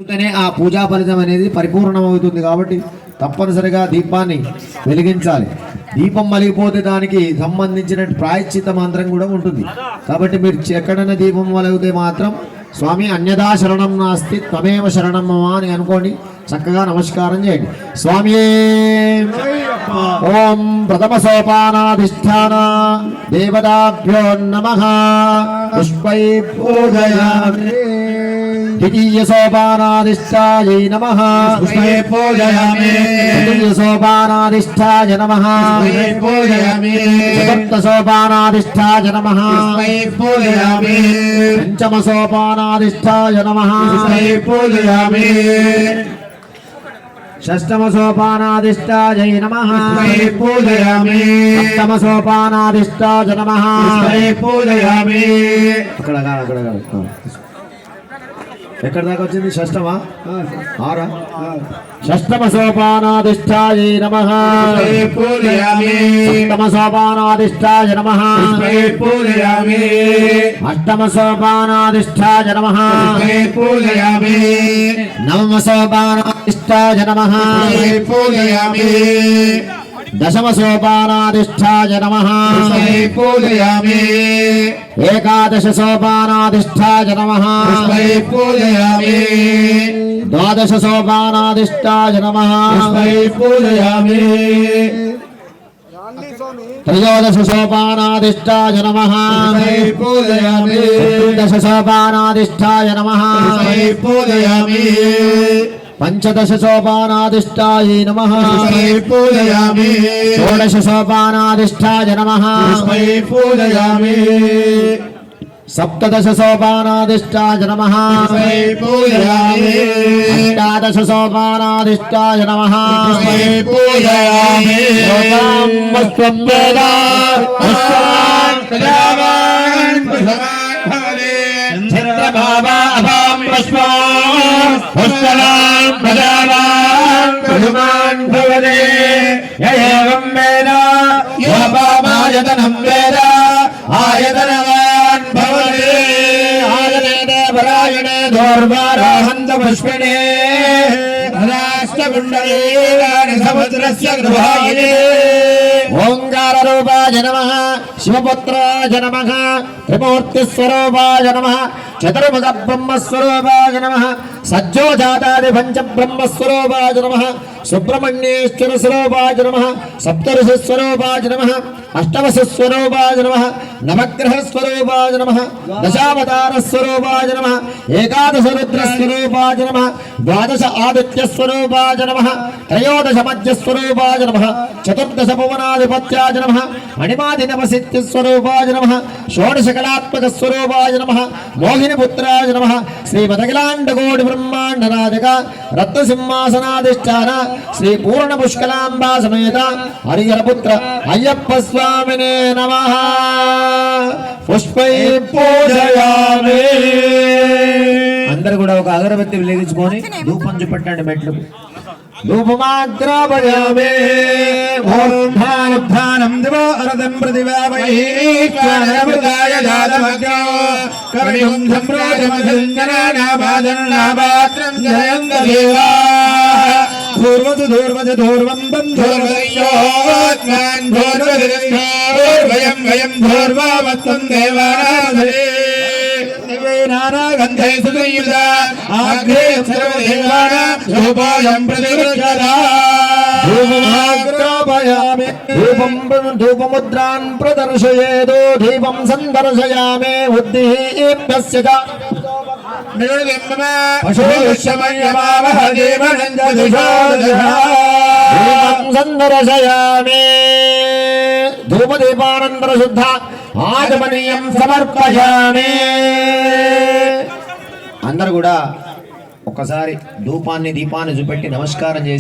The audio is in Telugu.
ఉంటేనే ఆ పూజా ఫలితం అనేది పరిపూర్ణమవుతుంది కాబట్టి తప్పనిసరిగా దీపాన్ని వెలిగించాలి. దీపం వెలిగిపోతే దానికి సంబంధించిన ప్రాయశ్చిత మంత్రం కూడా ఉంటుంది. కాబట్టి మీరు ఎక్కడైనా దీపం వెలిగితే మాత్రం స్వామి అన్యదా శరణం నాస్తి త్వమేవ శరణం మమ అని అనుకోండి, చక్కగా నమస్కారం చేయండి. స్వామి ఓం ప్రథమ సోపానాధిష్టాన దేవతాభ్యో నమః పుష్పై పూజయామి. द्वितीय सोपानाधिष्ठाय नमः पुष्पै पूजयामि. तृतीय सोपानाधिष्ठाय नमः पुष्पै पूजयामि. चतुर्थ सोपानाधिष्ठाय नमः पुष्पै पूजयामि. पंचम सोपानाधिष्ठाय नमः पुष्पै पूजयामि. षष्ठम सोपानाधिष्ठाय नमः पुष्पै पूजयामि. सप्तम सोपानाधिष्ठाय नमः पुष्पै पूजयामि. ఎక్కడ దాకా వచ్చింది? షష్టమా ఆరా? షష్టమ సోపానాధిష్టాయ నమః పుష్పై పూజయామి. సప్తమ సోపానాధిష్టాయ నమః పుష్పై పూజయామి. అష్టమ సోపానాధిష్టాయ నమః పుష్పై పూజయామి. నవమ సోపానాధిష్టాయ నమః పుష్పై పూజయామి. దశమ సోపానాధిష్టాయ నమః పుష్పై పూజయామి. ఏకాదశ సోపానాధిష్టాయ నమః పుష్పై పూజయామి. ద్వాదశ సోపానాధిష్టాయ నమః పుష్పై పూజయామి. త్రయోదశ సోపానాధిష్టాయ నమః పుష్పై పూజయామి. చతుర్దశ సోపానాధిష్టాయ నమః పుష్పై పూజయామి. పంచదశ సోపానాధిష్టాయ నమః పుష్పై పూజయామి. షోడశ సోపానాధిష్టాయ నమః పుష్పై పూజయామి. సప్తదశ సోపానాధిష్టాయ నమః పుష్పై పూజయామి. అష్టాదశ సోపానాధిష్టాయ నమః పుష్పై పూజయామి. ఓం పుష్పం వేద పుష్పాన్ ప్రజావాన్ పుష్పాన్ భవతి. చంద్రబాబా అభాం పుష్పాన్ పుష్పవాన్ ప్రజావాన్ పుష్పాన్ భవతి. య ఏవం వేద యోపామాయతనం వేద ఆయతనవాన్ భవతి. ఆయతనే పరాయణే దోర్వారాహంత పుష్పిణే రాష్ట్రగుండలీలాని సముద్రస్య గృహాయినే. ఓంకార రూపాయ నమః శివపుత్రాయ నమః త్రిమూర్తి స్వరూపాయ నమః చతుర్ముఖ బ్రహ్మస్వరూపాయ నమః సజ్జోజాతాది పంచ బ్రహ్మస్వరూపాయ నమః సుబ్రహ్మణ్యేశ్వర స్వరూపాయ నమః సప్తఋషి స్వరూపాయ నమః అష్టవశ స్వరూపాయ నమః నవగ్రహ స్వరూపాయ నమః దశావతార స్వరూపాయ నమః ఏకాదశ రుద్ర స్వరూపాయ నమః ద్వాదశ ఆదిత్య స్వరూపాయ నమః త్రయోదశ మధ్య స్వరూపాయ నమః చతుర్దశ భువనాధిపత్యాయ నమః మణిమాదినవసిత్య స్వరూపాయ నమః షోడశ కళాత్మక స్వరూపాయ నమః మోహిని పుత్రాయ నమః శ్రీ మదగిలాండ కోటి బ్రహ్మాండ నాయక రత్న సింహాసనాధిష్టాన శ్రీ పూర్ణ పుష్కలాంబా సమేత హరిహర పుత్ర అయ్యప్ప స్వామినే నమః. పుష్పై పూజయామి. అందరూ కూడా ఒక అగరబత్తి వెలిగించుకొని ధూపం చూపెట్టండి. మెట్లు ధూపమాగ్రాపయామి. ఓంధానం దివో అరదం ప్రతివామహి జ్ఞానమృతాయ జాతమగ్రో కవిం సంప్రోజమధుంజనానాపాదన్నాపాత్రం జయంత దేవా. ధూర్వసు ధూర్వజ ధూర్వం ధూర్వయోత్మాన్ ధూర్వయం వయం ధూర్వామత్వం దేవానాధే. నానాగంధై సుదయుధ ఆగ్రే సర్వదేవానాం ధూపోయం ప్రతివృక్షదా. ధూపమాగ్రాపయామి. ధూపముద్రాన్ ప్రదర్శయేదో దీపం సందర్శయామి. ఉద్దీప్యస్య చ దీపం సందర్శయామి. ధూపదీపానంతర శుద్ధ ఆచమనీయం సమర్పయామి. అందరూ కూడా ఒక్కసారి ధూపాన్ని దీపాన్ని చూపెట్టి నమస్కారం చేసి